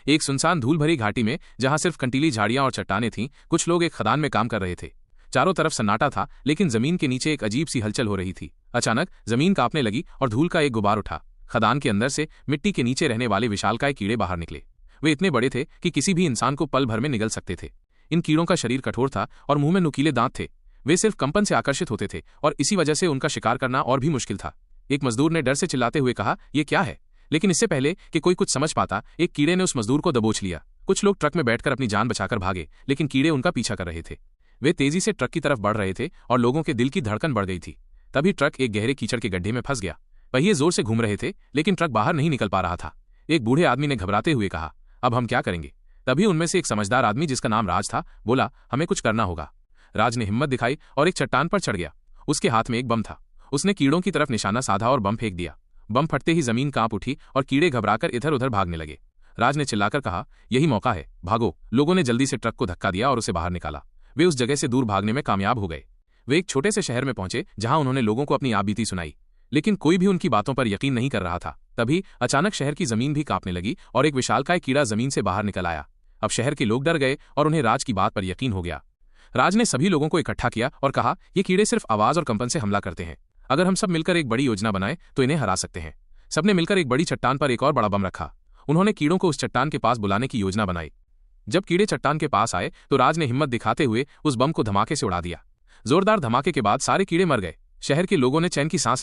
एक सुनसान धूल भरी घाटी में, जहां सिर्फ कंटीली झाड़ियां और चट्टानें थीं, कुछ लोग एक खदान में काम कर रहे थे। चारों तरफ सन्नाटा था, लेकिन जमीन के नीचे एक अजीब सी हलचल हो रही थी। अचानक जमीन कांपने लगी और धूल का एक गुबार उठा। खदान के अंदर से मिट्टी के नीचे रहने वाले विशालकाय कीड़े बाहर निकले। वे इतने बड़े थे कि किसी भी इंसान को पल भर में निगल सकते थे। इन कीड़ों का शरीर कठोर था और मुंह में नुकीले दांत थे। वे सिर्फ कंपन से आकर्षित होते थे और इसी वजह से उनका शिकार करना और भी मुश्किल था। एक मजदूर ने डर से चिल्लाते हुए कहा, "यह क्या है?" लेकिन इससे पहले कि कोई कुछ समझ पाता, एक कीड़े ने उस मजदूर को दबोच लिया। कुछ लोग ट्रक में बैठकर अपनी जान बचाकर भागे, लेकिन कीड़े उनका पीछा कर रहे थे। वे तेजी से ट्रक की तरफ बढ़ रहे थे और लोगों के दिल की धड़कन बढ़ गई थी। तभी ट्रक एक गहरे कीचड़ के गड्ढे में फंस गया। पहिए जोर से घूम रहे थे, लेकिन ट्रक बाहर नहीं निकल पा रहा था। एक बूढ़े आदमी ने घबराते हुए कहा, "अब हम क्या करेंगे?" तभी उनमें से एक समझदार आदमी, जिसका नाम राज था, बोला, "हमें कुछ करना होगा।" राज ने हिम्मत दिखाई और एक चट्टान पर चढ़ गया। उसके हाथ में एक बम था। उसने कीड़ों की तरफ निशाना साधा और बम फेंक दिया। बम फटते ही जमीन कांप उठी और कीड़े घबराकर इधर उधर भागने लगे। राज ने चिल्लाकर कहा, "यही मौका है, भागो!" लोगों ने जल्दी से ट्रक को धक्का दिया और उसे बाहर निकाला। वे उस जगह से दूर भागने में कामयाब हो गए। वे एक छोटे से शहर में पहुंचे, जहां उन्होंने लोगों को अपनी आपबीती सुनाई, लेकिन कोई भी उनकी बातों पर यकीन नहीं कर रहा था। तभी अचानक शहर की जमीन भी कांपने लगी और एक विशालकाय कीड़ा जमीन से बाहर निकल आया। अब शहर के लोग डर गए और उन्हें राज की बात पर यकीन हो गया। राज ने सभी लोगों को इकट्ठा किया और कहा, "ये कीड़े सिर्फ आवाज और कंपन से हमला करते हैं। अगर हम सब मिलकर एक बड़ी योजना बनाएं तो इन्हें हरा सकते हैं।" सबने मिलकर एक बड़ी चट्टान पर एक और बड़ा बम रखा। उन्होंने कीड़ों को उस चट्टान के पास बुलाने की योजना बनाई। जब कीड़े चट्टान के पास आए तो राज ने हिम्मत दिखाते हुए उस बम को धमाके से उड़ा दिया। जोरदार धमाके के बाद सारे कीड़े मर गए। शहर के लोगों ने चैन की सांस